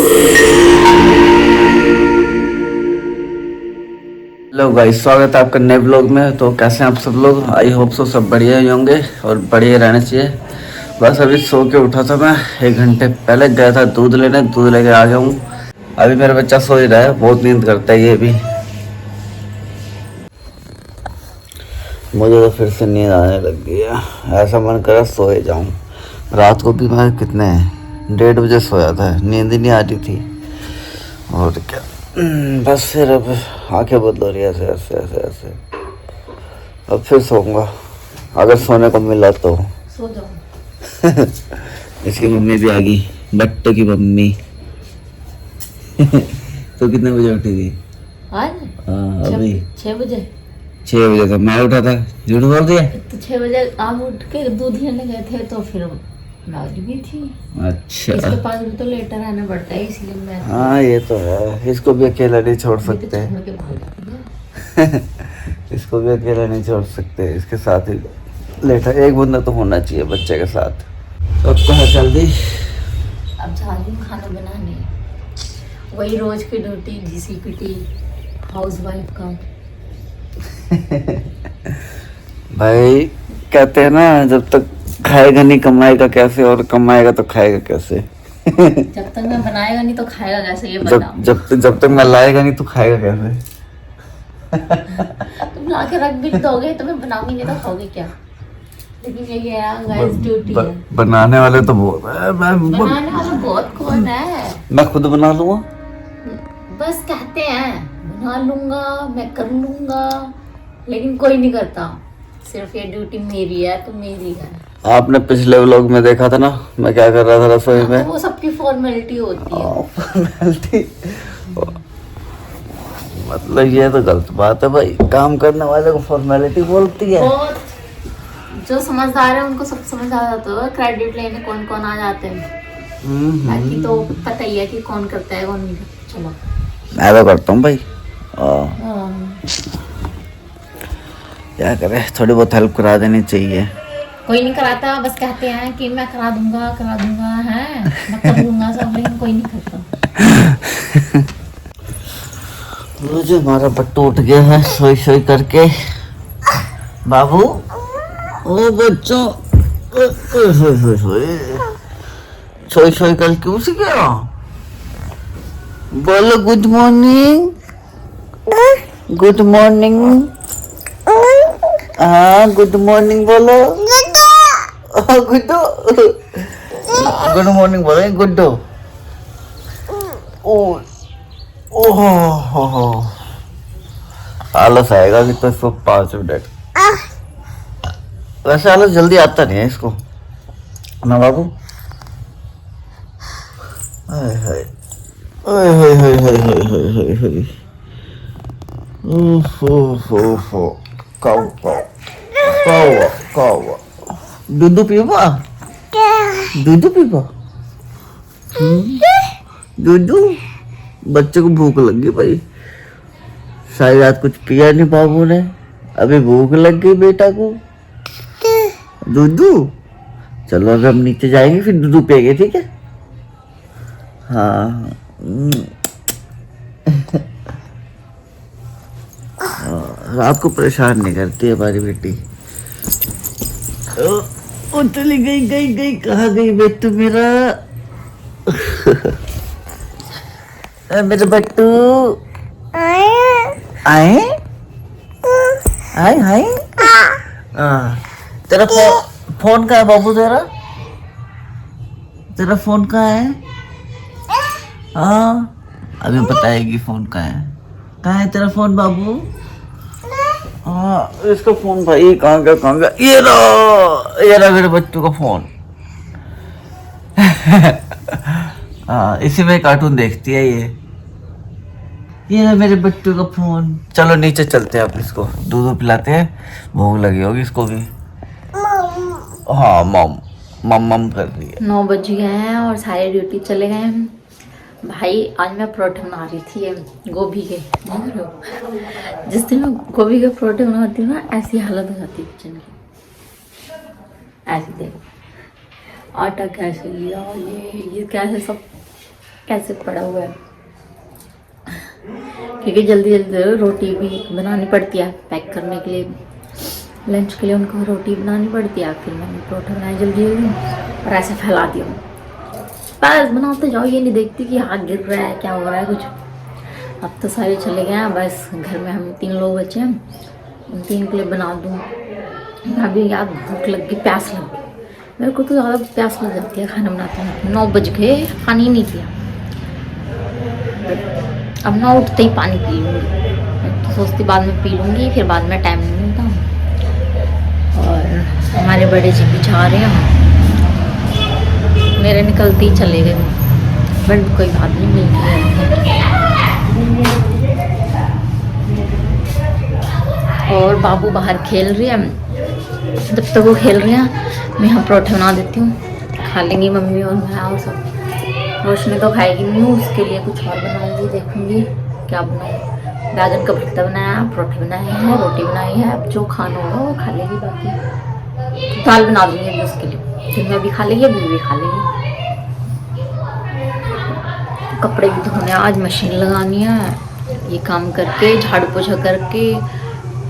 Hello guys, स्वागत है आपका नए ब्लॉग में। तो कैसे हैं आप सब लोग? आई होप सो सब बढ़िया ही होंगे और बढ़िया रहना चाहिए। बस अभी सो के उठा था मैं, 1 घंटे पहले गया था दूध लेने, दूध लेके आ गया हूँ। अभी मेरा बच्चा सो ही रहा है, बहुत नींद करता है ये भी। मुझे तो फिर से नींद आने लग गई है, ऐसा मन करा सो ही जाऊँ। रात को भी मैं कितने 1:30 बजे सोया था, नींद ही नहीं आ रही थी। और क्या, बस फिर अब आंखें बंद हो रही है ऐसे ऐसे ऐसे ऐसे। अब फिर सोऊंगा अगर सोने को मिला तो। सो जाओ। इसकी मम्मी भी आ गई, बट्टो की मम्मी। तो कितने बजे उठी थी? आज हाँ अभी 6 बजे। 6 बजे तो मैं उठा था, झूठ बोल दिया। तो 6 बजे आप उठ के दूध लेने गए थे तो फिर मैं उठ गई थी। अच्छा, इसके पास भी तो लेटर आना पड़ता है, इसलिए मैं हाँ ये तो है। इसको भी अकेला नहीं छोड़ मैं तो सकते। छोड़ के भाग जाती हूँ। इसको भी अकेला नहीं छोड़ सकते, इसके साथ ही लेटा एक बंदा तो होना चाहिए बच्चे के साथ। तो अब कहाँ चल दी? अब जा रही हूँ खाना बनाने, वही रोज की ड्यूटी, घिसी पिटी हाउस वाइफ का। भाई कहते हैं ना, जब तक खाएगा नहीं कमाएगा कैसे, और कमाएगा तो खाएगा कैसे? जब तक मैं बनाएगा नहीं तो खाएगा कैसे, ये बताओ। जब तक मैं लाएगा नहीं तो खाएगा कैसे? तुम ला के रख भी दोगे तो मैं बनाऊंगी नहीं तो खाओगे क्या? लेकिन यही है गाइस, ड्यूटी है। बनाने वाले तो बहुत है। बनाने वाला बहुत कौन है? मैं खुद बना लूंगा। बस कहते हैं बना लूंगा, मैं कर लूंगा, लेकिन कोई नहीं करता। सिर्फ ये ड्यूटी मेरी है तो मेरी है। आपने पिछले व्लॉग में देखा था ना मैं क्या कर रहा था रसोई में। तो वो सबकी फॉर्मेलिटी होती है। फॉर्मेलिटी मतलब ये तो गलत बात है भाई, काम करने वाले को फॉर्मेलिटी बोलती है। बहुत जो समझदार है उनको सब समझ आ जाता है, क्रेडिट लेने कौन कौन आ जाते हैं। बाकी तो पता ही है कि कौन करता है कौन नहीं करता। चलो मैं तो करता हूँ भाई। हाँ। क्या करे, थोड़ी बहुत हेल्प करा देनी चाहिए। कोई नहीं कराता, बस कहते हैं कि मैं करा दूंगा है, मैं कर दूंगा सब, लेकिन कोई नहीं करता। मुझे हमारा बट्टू उठ गया है सोई सोई करके। बाबू ओ बच्चों, सोई सोई करके उठ गया। बोलो गुड मॉर्निंग। Good morning. हाँ गुड मॉर्निंग बोलो। गुड्डो गुड मॉर्निंग बोलो। गुड्डो ओ ओहो, आलस आएगा कि तो इसको 5 मिनट। वैसे आलस जल्दी आता नहीं है इसको ना बाबू। हाय हाय हाय हाय हाय हाय हाय हाय हाय। ओहो काऊ काऊ काऊ काऊ। दूध पीवा, दूध पीवा। दूध, बच्चे को भूख लगी भाई, सारी रात कुछ पिया नहीं बाबू ने, अभी भूख लग गई बेटा को। दूधू, चलो अभी हम नीचे जाएंगे फिर दूधू पिएंगे, ठीक है? हाँ रात को परेशान नहीं करती है हमारी बेटी। ओ चली गई गई गई, कहाँ गई बेटू मेरा? मेरे बट्टू आए आए आए। तेरा फोन कहाँ है बाबू? तेरा फोन कहाँ है? हाँ अभी बताएगी फोन कहाँ है तेरा फोन बाबू? हाँ इसका फोन भाई कहाँ गया? ये रहा मेरे बच्चों का फोन। हाँ इसी में कार्टून देखती है ये है मेरे बच्चों का फोन। चलो नीचे चलते हैं, अब इसको दूध पिलाते हैं, भूख लगी होगी इसको भी। हाँ मम मम मम कर रही है। 9 बज गए हैं और सारे ड्यूटी चले गए हैं। भाई आज मैं परोठे बना रही थी गोभी के, जिस दिन मैं गोभी के परोठे बनाती हूँ ना ऐसी हालत हो जाती है किचन की। ऐसे देखो आटा कैसे लिया, ये कैसे सब कैसे पड़ा हुआ है, क्योंकि जल्दी जल्दी रोटी भी बनानी पड़ती है पैक करने के लिए, लंच के लिए उनको रोटी बनानी पड़ती है। फिर मैंने परोठा बनाया जल्दी जल्दी और ऐसे फैला दिया। बस बनाते जाओ, ये नहीं देखती कि हाथ गिर रहा है क्या हो रहा है कुछ। अब तो सारे चले गए हैं, बस घर में हम 3 लोग बचे हैं, उन 3 के लिए बना दूँ। अभी याद भूख लग गई, प्यास लग गई, मेरे को तो ज़्यादा प्यास लग जाती है खाना बनाते हैं। 9 बज गए, पानी नहीं पिया। अब ना उठते ही पानी पी लूँगी, तो सोचती बाद में पी लूँगी, फिर बाद में टाइम नहीं मिलता। और हमारे बड़े जी भी जा रहे हैं, मेरे निकलते ही चले गए, बट कोई बात नहीं, मिलती है। और बाबू बाहर खेल रही है, जब तक वो खेल रहे हैं मैं यहाँ परोठे बना देती हूँ, खा लेंगी मम्मी और मैं और सब। रोशनी तो खाएगी नहीं, उसके लिए कुछ और बनाऊंगी, देखूंगी क्या बनाऊँ। बैगन का भरता बनाया, परोठे बनाए हैं, रोटी बनाई है, अब जो खाना होगा वो खा लेगी। बाकी दाल बना दूंगी अभी उसके लिए, फिर मैं भी खा लेगी, अभी भी खा लेगी। कपड़े भी धोने, आज मशीन लगानी है, ये काम करके झाड़ू पोछा करके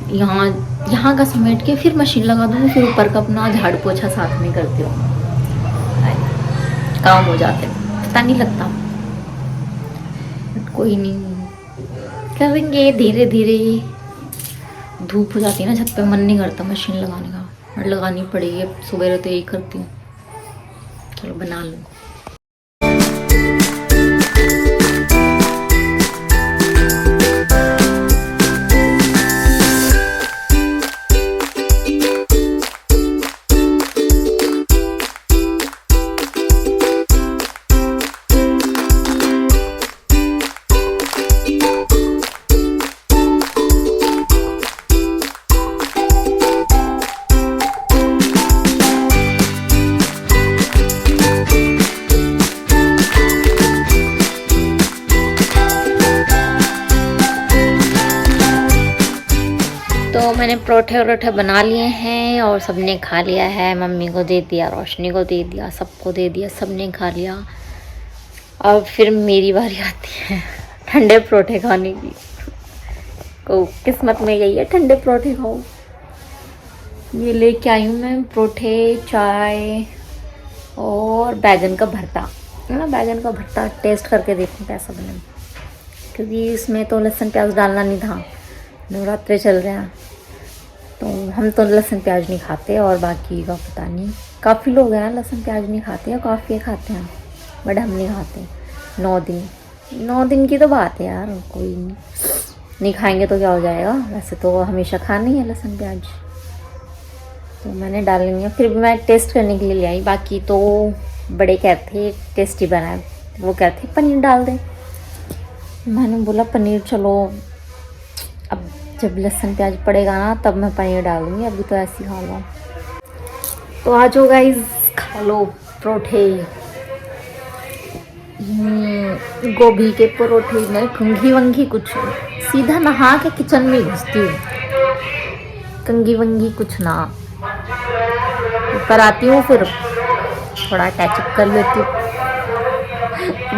यहाँ का समेट के फिर मशीन लगा दूँगी, फिर ऊपर का अपना झाड़ू पोछा साथ में करती हूँ, काम हो जाते, पता नहीं लगता। बट कोई नहीं, करेंगे धीरे धीरे। धूप हो जाती है ना छत पे, मन नहीं करता मशीन लगाने का, और लगानी पड़ेगी। अब सुबह तो यही करती हूँ, चलो बना लूँ। तो मैंने परोठे वरोठे बना लिए हैं और सबने खा लिया है। मम्मी को दे दिया, रोशनी को दे दिया, सबको दे दिया, सबने खा लिया। अब फिर मेरी बारी आती है ठंडे परोठे खाने की। तो किस्मत में यही है, ठंडे परोठे खाओ। ये लेके आई हूँ मैं परोठे, चाय और बैगन का भरता है ना। बैगन का भरता टेस्ट करके देखूँ कैसा बने, क्योंकि इसमें तो लहसुन प्याज डालना नहीं था। नवरात्रे चल रहे हैं तो हम तो लहसुन प्याज नहीं खाते, और बाकी का पता नहीं, काफ़ी लोग हैं लहसुन प्याज नहीं खाते और काफ़ी खाते हैं, बट हम नहीं खाते। 9 दिन की तो बात है यार, कोई नहीं खाएंगे तो क्या हो जाएगा। वैसे तो हमेशा खाना ही है लहसुन प्याज, तो मैंने डालनी है। फिर भी मैं टेस्ट करने के लिए ले आई। बाकी तो बड़े कहते टेस्टी बनाए, वो कहते पनीर डाल दे। मैंने बोला पनीर चलो, अब जब लहसुन प्याज पड़ेगा ना तब मैं पनीर डालूंगी, अभी तो ऐसे ही खा लो। तो आ जाओ गाइस, खा लो परोठे। गोभी के परोठे में कंघी वंघी कुछ, सीधा नहा के किचन में घुसती हूँ, कंघी वंघी कुछ ना। ऊपर आती हूँ, फिर थोड़ा टचअप कर लेती हूँ।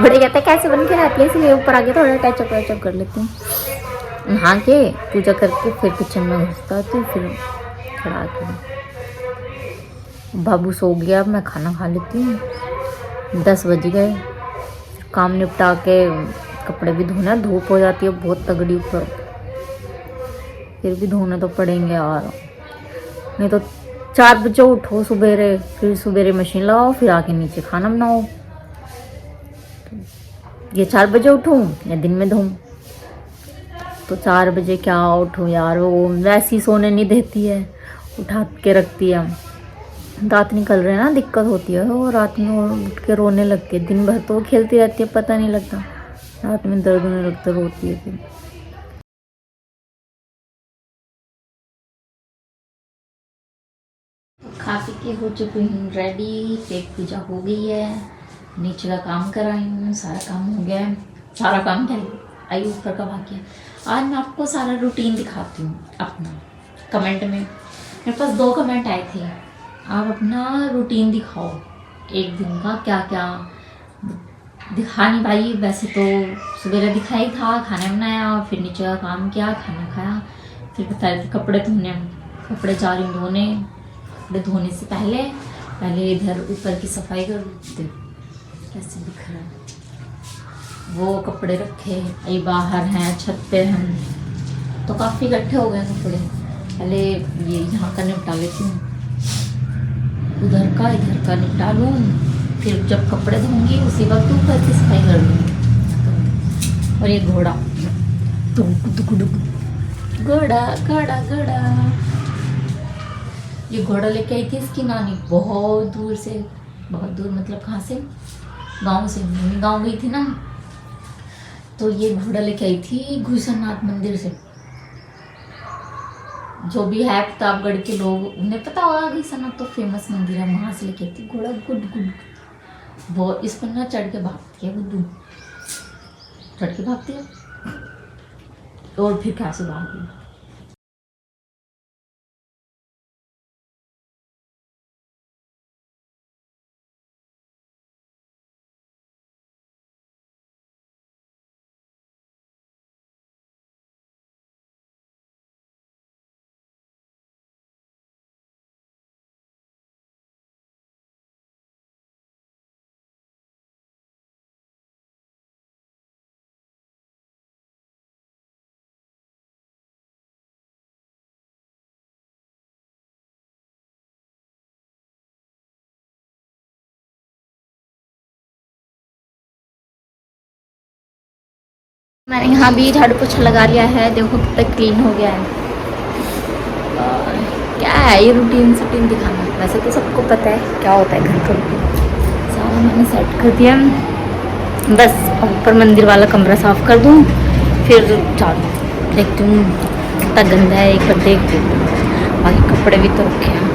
बड़े कहते कैसे बन के रहती है, इसलिए ऊपर आके थोड़ा टचअप कर लेती हूँ। नहा के पूजा करके फिर किचन में घुसता, तो फिर थोड़ा आके बाबू सो गया, मैं खाना खा लेती हूँ। 10 बज गए, काम निपटा के कपड़े भी धोना, धूप हो जाती है बहुत तगड़ी ऊपर, फिर भी धोने तो पड़ेंगे यार। नहीं तो 4 बजे उठो सुबेरे, फिर सुबेरे मशीन लगाओ, फिर आके नीचे खाना बनाओ। ये 4 बजे उठूँ या दिन में धोऊँ, तो 4 बजे क्या उठूँ यार, वो वैसी सोने नहीं देती है, उठा के रखती है। दांत निकल रहे हैं ना, दिक्कत होती है, वो रात में उठ के रोने लगती है। दिन भर तो खेलती रहती है, पता नहीं लगता, रात में दर्द होने लगता, रोती है फिर। खा पी के हो चुकी हूँ रेडी, पेट पूजा हो गई है, नीचे का काम कराई हूँ, सारा काम हो गया है। सारा काम क्या आई ऊपर का बाकी है। आज मैं आपको सारा रूटीन दिखाती हूँ अपना। कमेंट में मेरे पास 2 कमेंट आए थे, आप अपना रूटीन दिखाओ एक दिन का, क्या क्या दिखा नहीं पाई। वैसे तो सवेरे दिखाई था, खाना बनाया, फिर नीचे का काम किया, खाना खाया, फिर बता रही थी कपड़े धोने। कपड़े जा रही हूँ धोने। कपड़े धोने से पहले इधर ऊपर की सफाई कर देती हूँ। कैसे दिख रहा है, वो कपड़े रखे ये बाहर हैं, छत पे हैं, तो काफ़ी इकट्ठे हो गए कपड़े। पहले ये यहाँ का निपटा लेती हूँ, इधर का निपटा लूँ, फिर जब कपड़े धोंगी उसी वक्त ऊपर की सफाई कर लूँगी। और ये घोड़ा घोड़ा ये घोड़ा लेके आई थी इसकी नानी बहुत दूर से, बहुत दूर मतलब कहाँ से, गांव से। मम्मी गांव गई थी ना, तो ये घोड़ा लेके आई थी घुसरनाथ मंदिर से। जो भी है प्रतापगढ़ के लोग उन्हें पता होगा, घुसरनाथ तो फेमस मंदिर है, वहां से लेके आई थी घोड़ा। गुड गुड वो इस पर ना चढ़ के भागती है, गुड्डू चढ़ के भागती है और फिर कैसे भागी। मैंने यहाँ भी झाड़ू पोछा लगा लिया है, देखो कितना क्लीन हो गया है। और क्या है ये रूटीन दिखाना, वैसे तो सबको पता है क्या होता है घर का रूटीन। सारा मैंने सेट कर दिया, बस ऊपर मंदिर वाला कमरा साफ कर दूँ, फिर झाड़ू देखती हूँ कितना गंदा है, एक बार देखती हूँ। बाकी कपड़े भी तो रखे हैं,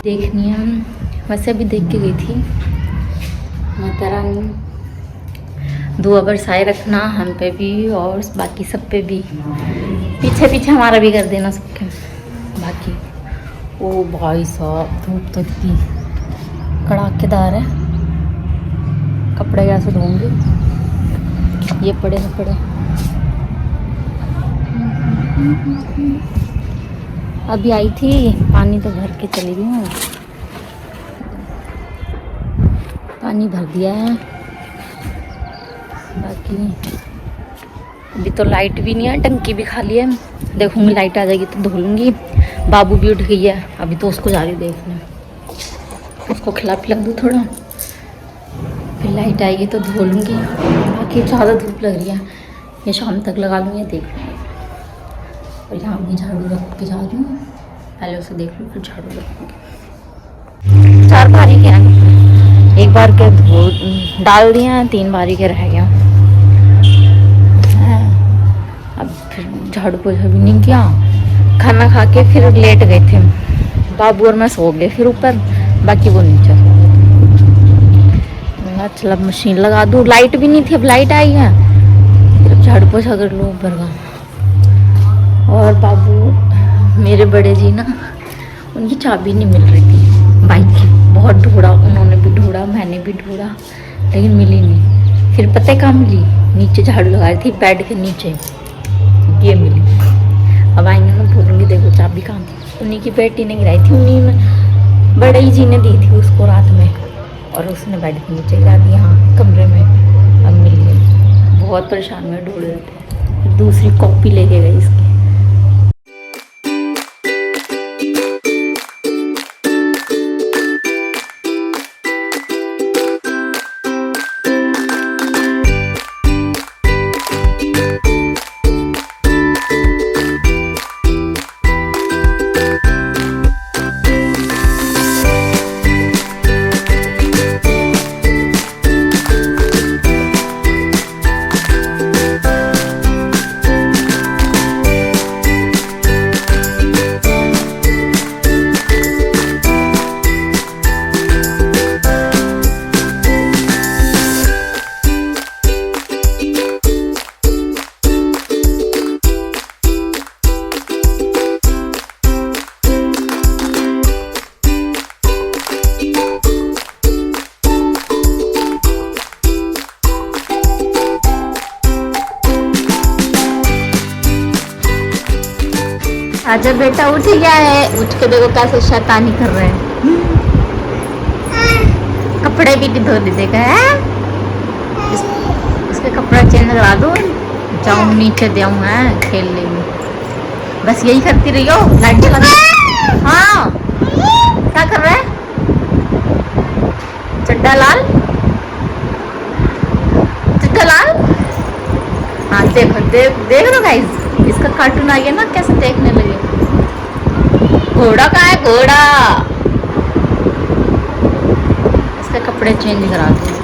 देखनी है। वैसे अभी देख के गई थी माता रानी, दुआ बरसाए रखना हम पे भी और बाकी सब पे भी, पीछे पीछे हमारा भी कर देना सबके। बाकी ओ भाई साहब धूप तो इतनी कड़ाकेदार है, कपड़े कैसे धोंगे, ये पड़े न पड़े। अभी आई थी, पानी तो भर के चली गई हूँ, पानी भर दिया है। बाकी अभी तो लाइट भी नहीं है, टंकी भी खाली है, देखूंगी लाइट आ जाएगी तो धो लूँगी। बाबू भी उठ गई है, अभी तो उसको जा रही देखने, उसको खिला पिला दूँ थोड़ा, फिर लाइट आएगी तो धो लूँगी। बाकी ज़्यादा धूप लग रही है, ये शाम तक लगा लूँगी, देख लूँगी। और यहाँ भी झाड़ू रख के जा रही हूँ, पहले उसे देख लूँ फिर झाड़ू रखूँगी। 4 बारी के हैं, एक बार के धो डाल दिए हैं, 3 बारी के रह गया। अब फिर झाड़ू पोछा भी नहीं किया, खाना खा के फिर लेट गए थे बाबू और मैं, सो गए फिर ऊपर, बाकी वो नीचे। चल अब मशीन लगा दूँ, लाइट भी नहीं थी, अब लाइट आई है, फिर झाड़ू पोछा कर लो ऊपर का। और बाबू मेरे बड़े जी ना, उनकी चाबी नहीं मिल रही थी बाइक की, बहुत ढूंढा उन्होंने भी ढूंढा, मैंने भी ढूंढा, लेकिन मिली नहीं। फिर पता है कहाँ मिली, नीचे झाड़ू लगा रही थी बेड के नीचे, ये मिली। अब आएंगे ना बोलूँगी देखो चाबी कहाँ, उन्हीं की बेटी ने गिराई थी, उन्हीं में बड़े जी ने दी थी उसको रात में, और उसने बेड के नीचे गिरा दी, हाँ कमरे में। अब मिल गई, बहुत परेशान में ढूंढ रहे थे, दूसरी कॉपी लेके गई इसकी। आजा बेटा, उठ गया है। उठ के देखो कैसे शैतानी कर रहे हैं। कपड़े भी नहीं धोने देगा है। इसके कपड़ा चेंज करा दो, जाऊँ नीचे दे है खेल लेंगे। बस यही करती रही हो। लाइट जला दो। हाँ क्या कर रहा है? चड्डा लाल, चड्डा लाल। हाँ देखो, देख लो गाइस, इसका कार्टून आ गया ना, कैसे देखने लगे। घोड़ा कहाँ है? घोड़ा। इसके कपड़े चेंज करा दो।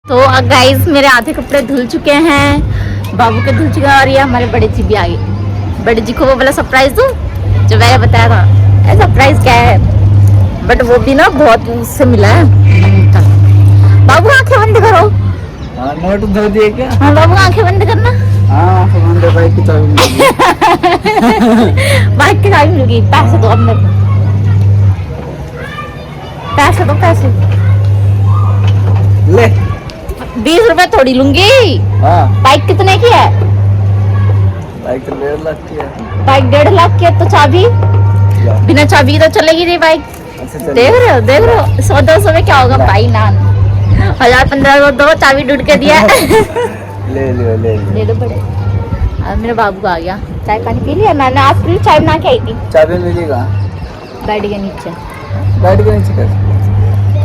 तो गाइस मेरे आधे कपड़े धुल चुके हैं, बाबू के धुल चुके हैं, और ये हमारे बड़े जी भी आ गए। बड़े जी को वो वाला सरप्राइज दूं जो मैंने बताया था। सरप्राइज क्या है, बट वो भी ना बहुत उससे मिला है। बाबू आंखें बंद करो। नोट धो दिए क्या? हाँ बाबू आंखें बंद करना। हाँ बाइक की चाबी मिल गई। बाइक की चाबी मिल गई। पैसे दो अब मेरे को, पैसे दो, पैसे ले। 20 रुपए थोड़ी लूंगी। हाँ बाइक कितने की है? बाइक तो 1.5 लाख की है। बाइक 1.5 लाख की है तो चाबी, बिना चाबी तो चलेगी नहीं बाइक। देख रहे हो, देख रहे हो, 100-200 में क्या होगा भाई। नान 1000-1500 दो, चाबी ढूंढ के दिया। ले लो बड़े। अब मेरे बाबू आ गया। चाय पानी पी लिया? मैंने आज पी, चाय बना के आई थी। चाबी मिलेगा? बेड के नीचे। बेड के नीचे कैसे?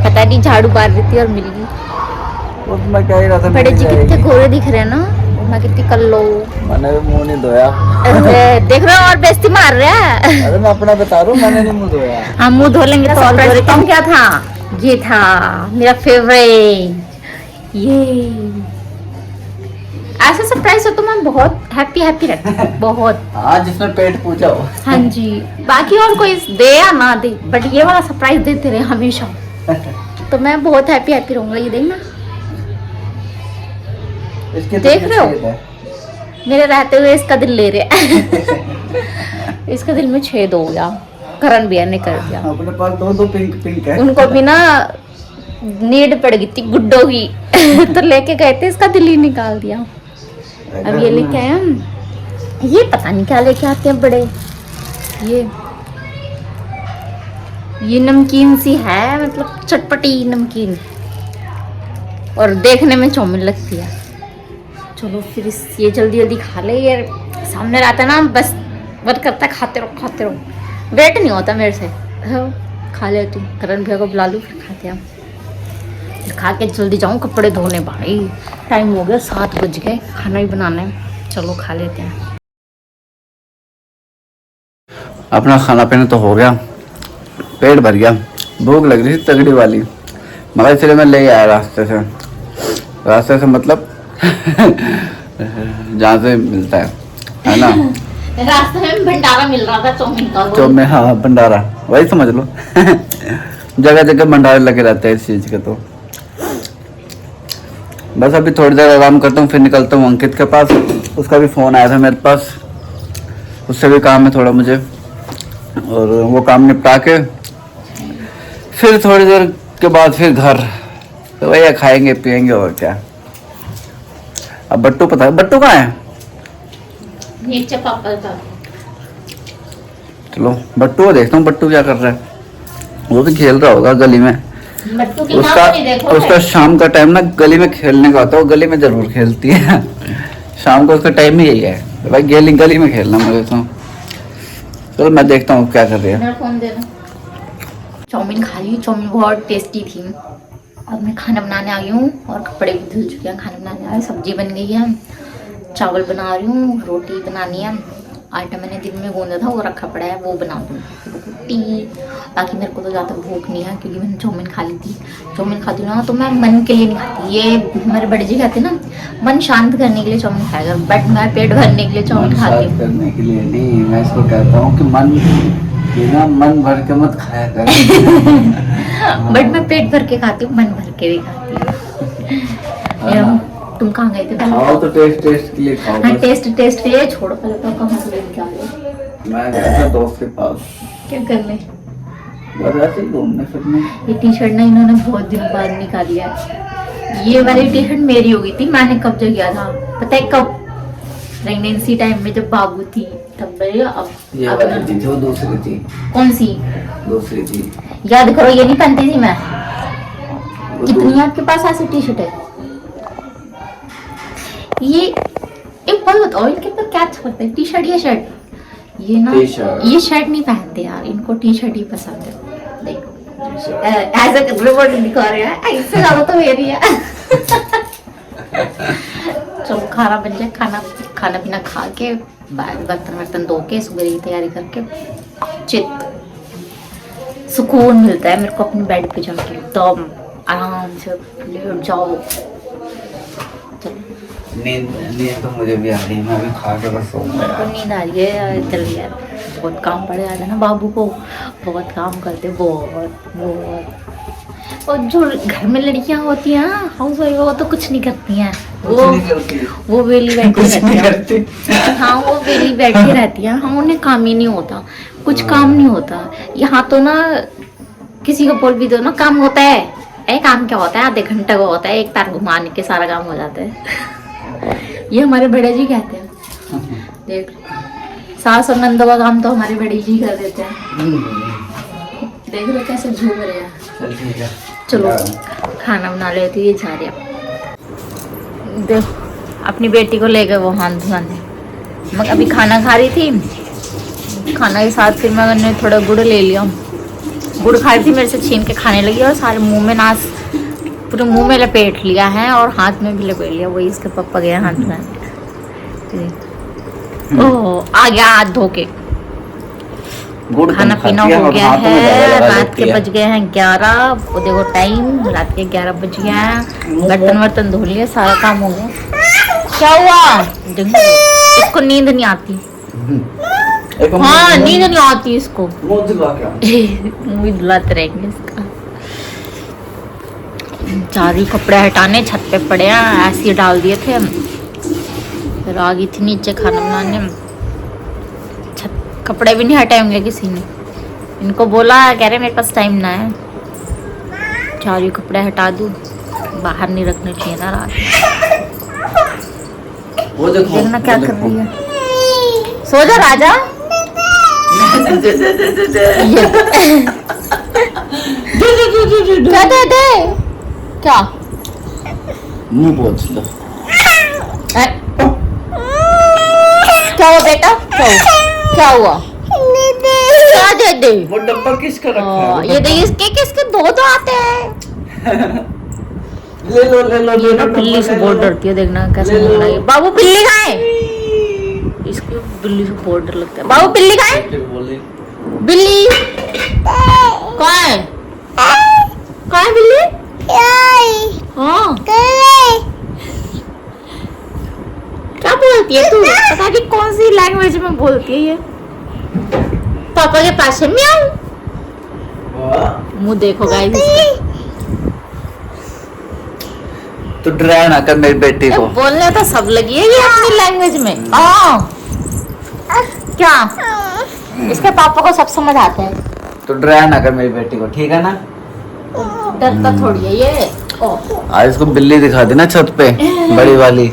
पता नहीं, झाड़ू मार रही थी और मिल गई। वो तो मैं कह ही रहा था। बड़े जी कितने गोरे दिख रहे हैं ना, मैं कितनी कर लो। मैंने भी मुंह नहीं धोया। देख रहे हो, और बेइज्जती मार रहा है। अरे मैं अपना बता रहा हूँ, मैंने नहीं मुंह धोया। हम मुंह धो लेंगे तो और गोरे। कम क्या था? ये था मेरा फेवरेट। ये ऐसा सरप्राइज हो तो मैं बहुत हैप्पी रहती हूँ, बहुत। हाँ जिसमें पेट पूजा हो। हाँ जी, बाकी और कोई दे या ना दे, बट ये वाला सरप्राइज देते रहे हमेशा, तो मैं बहुत हैप्पी रहूंगा। ये देखना, देख रहे हो, मेरे रहते हुए इसका दिल ले रहे। इसका दिल में छेद हो गया। करण भैया ने कर दिया। अपने पास दो पिंक है। उनको भी ना नीड पड़ गई थी गुड्डो की। तो लेके गए थे, इसका दिल ही निकाल दिया। अब ये लेके आए हम। ये पता नहीं क्या लेके आते हैं बड़े। ये नमकीन सी है, मतलब चटपटी नमकीन, और देखने में चाउमीन लगती है। चलो फिर ये जल्दी खा ले। ये सामने रहता है ना, बस मन करता है खाते रहो। वेट नहीं होता मेरे से। खा लेती हूँ, करण भैया को बुला लूँ, फिर खाते हैं। खा के जल्दी जाऊँ कपड़े धोने। भाई टाइम हो गया, 7 बज गए, खाना भी बनाना है। चलो खा लेते हैं। अपना खाना पीना तो हो गया, पेट भर गया, भूख लग रही थी तगड़ी वाली, मगर इसलिए मैं ले आया रास्ते से मतलब जहाँ से मिलता है ना। रास्ते में भंडारा मिल रहा था चाउमीन का। चाउमीन, हाँ भंडारा, वही समझ लो। जगह जगह भंडारे लगे रहते हैं इस चीज़ के। तो बस अभी थोड़ी देर आराम करता हूँ, फिर निकलता हूँ अंकित के पास। उसका भी फ़ोन आया था मेरे पास, उससे भी काम है थोड़ा मुझे, और वो काम निपटा के फिर थोड़ी देर के बाद फिर घर, तो भैया खाएंगे पिएंगे और क्या। अब बट्टू, पता है बट्टू कहाँ है? नीचे पापा का। चलो बट्टू को देखता हूँ, बट्टू क्या कर रहा है। वो भी खेल रहा होगा गली में। बट्टू की माँ को नहीं देखो। उसका शाम का टाइम ना गली में खेलने का होता है, वो गली में जरूर खेलती है। शाम को उसका टाइम ही यही है भाई, गली में खेलना मुझे तो। चलो मैं देखता हूँ क्या कर रही है। मेरा फोन दे दो। चाउमीन खा ली, चाउमीन बहुत टेस्टी थी। अब मैं खाना बनाने आ गई हूँ, और कपड़े भी धुल चुके हैं। खाना बनाने आ गई, सब्जी बन गई है, चावल बना रही हूँ, रोटी बनानी है। आटा मैंने दिन में गूंदा था, वो रखा पड़ा है, वो बना दूँगी रोटी। बाकी मेरे को तो ज़्यादा भूख नहीं है, क्योंकि मैंने चाउमीन खा ली थी। चाउमीन खाती हूँ ना तो मैं मन के लिए नहीं खाती। ये हमारे बड़े जी कहते हैं ना, मन शांत करने के लिए चाउमीन खाएगा, बट मैं पेट भरने के लिए चाउमीन खाती हूँ। करने के लिए नहीं, मैं इसको कहता हूँ कि मन भर के मत खाया कर। बट मैं पेट भर के खाती हूँ, मन भर के भी खाती हूँ। तुम कहाँ गए थे? खाओ तो टेस्ट के लिए खाओ हाँ, बस। टेस्ट के लिए छोड़ो, पहले तो कहाँ से लेके आ रहे? मैं गया था दोस्त के पास, क्या करने? बस ऐसे ही घूमने फिरने। ये टी शर्ट ना इन्होंने बहुत दिनों बाद निकाली है। ये वाली टी शर्ट मेरी हो गई थी, मैंने कब जो किया था पता है कब? प्रेगनेंसी टाइम में जब बाबू थी तब। अब ये वाली थी जो दूसरी थी। कौन सी? दूसरी थी, याद करो, ये नहीं पहनती थी मैं। वो कितनी आपके पास ऐसी टी शर्ट है? ये एक बात बताओ, इनके ऊपर क्या अच्छा लगता है, टी शर्ट या शर्ट? ये ना टी-शर्ट। ये शर्ट नहीं पहनते यार, इनको टी शर्ट ही पसंद है। देखो ऐसा रिपोर्ट दिखा रहे हैं, इससे ज्यादा तो मेरी है। चलो खाना बन जाए, खाना पीना खा के बर्तन वर्तन धो के सुबह की तैयारी करके चित सुकून मिलता है मेरे को अपने बेड पे जाके, एकदम आराम से लेट जाओ। नींद तो मुझे भी आ रही है, मैं भी खा के बस सोऊंगा तो यार। नींद आ रही है, चल यार बहुत काम पड़ जाता है ना बाबू को, बहुत काम करते बहुत। और जो घर में लड़कियां होती हैं हाउस वाइफ, वो तो कुछ नहीं करती हैं, वो वेली बैठी रहती हैं। हाँ, वो वेली बैठी रहती हैं, हाँ, उन्हें काम ही नहीं होता, कुछ काम नहीं होता। यहाँ तो ना किसी को बोल भी दो ना काम होता है, काम क्या होता है, आधे घंटे का होता है, एक तार घुमाने के सारा काम हो जाता है। ये हमारे बड़े जी कहते हैं। देख, सास और नंदों का काम तो हमारे बड़े जी कर देते हैं। देख लो कैसे झूम रहे हैं। चल ठीक है, चलो खाना बना ले, तो ये जा रहे हैं। देखो अपनी बेटी को ले गए वो हाथ धुलाने। मैं अभी खाना खा रही थी, खाना के साथ फिर मैंने थोड़ा गुड़ ले लिया, गुड़ खा रही थी, मेरे से छीन के खाने लगी और सारे मुंह में नाश पूरे मुंह में लपेट लिया है और हाथ में भी लपेट लिया। वही इसके पापा गया हाथ धुलाने। ओह आ गया हाथ धो के। गुड़ खाना कम पीना खाती हो और गया हाथों में ज्यादा है, लगा रात लेती के है। बज गए हैं 11। वो देखो टाइम, रात के 11 बज गए हैं। बर्तन वर्तन धो लिए, सारा काम हो गया। क्या हुआ? देखो इसको नींद नहीं आती। हाँ, नींद नहीं आती इसको। मुंह दिलवा के आओ। मुंह दिलाते रहेंगे इसका। चार कपड़े हटाने छत पे पड़े हैं, ऐसे ही डाल दिए थे। फिर आ गई थी नीचे खाना बनाने, कपड़े भी नहीं हटाए होंगे किसी ने। इनको बोला, कह रहे मेरे पास टाइम ना है, चारों कपड़े हटा दूं, बाहर नहीं रखने चाहिए ना रात में। वो देखो, देखना क्या वो कर देखो। रही है। सो जा राजा। क्या दे क्या? मुंह पोंछ लो। क्या हुआ बेटा? क्या हुआ? क्या दे दे? वो डब्बा किसका रखा है? वो ये डब्बा? देखिए, इसके किसके दो आते हैं। ले लो ले लो ये ले ना लो, बिल्ली डब्बा से ले बहुत लो। डरती है, देखना कैसे ले लो। मुंह लगाई। बाबू बिल्ली कहाँ है? इसको बिल्ली से बहुत डर लगता है। बाबू बिल्ली कहाँ है? फिर बोले, बिल्ली कहाँ है? कहाँ है बिल्ली? हाँ, क्या बोलती है तू? पता नहीं कौन सी लैंग्वेज में बोलती है ये। पापा के पास है, म्याऊ। वाह, मुंह देखो गाइस, तो डरा ना कर मेरी बेटी को। बोलने तो सब लगी है ये अपनी लैंग्वेज में। क्या इसके पापा को सब समझ आता है, तो डरा ना कर मेरी बेटी को, ठीक है ना? डरता थोड़ी है ये। आज इसको बिल्ली दिखा दी ना छत पे, बड़ी वाली,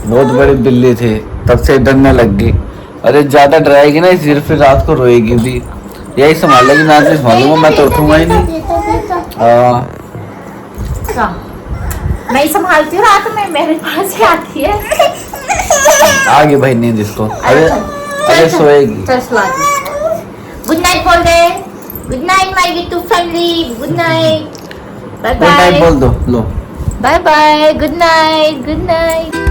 बहुत बड़ी बिल्ली थी, तब से डरने लग गई। अरे ज्यादा डराएगी ना इसलिए फिर रात को रोएगी भी, यही संभालेगी। मैं तो संभालूंगा, मैं तो उठूंगा ही नहीं। क्या? मैं संभालती हूँ, रात में मेरे पास ही आती है। आ गई भाई नींद इसको। अरे सोएगी। चल सुला दे। गुड नाइट बोल दे। Good night my YouTube family, good night, bye good night bye, बोल दो, लो। Bye bye, good night, good night.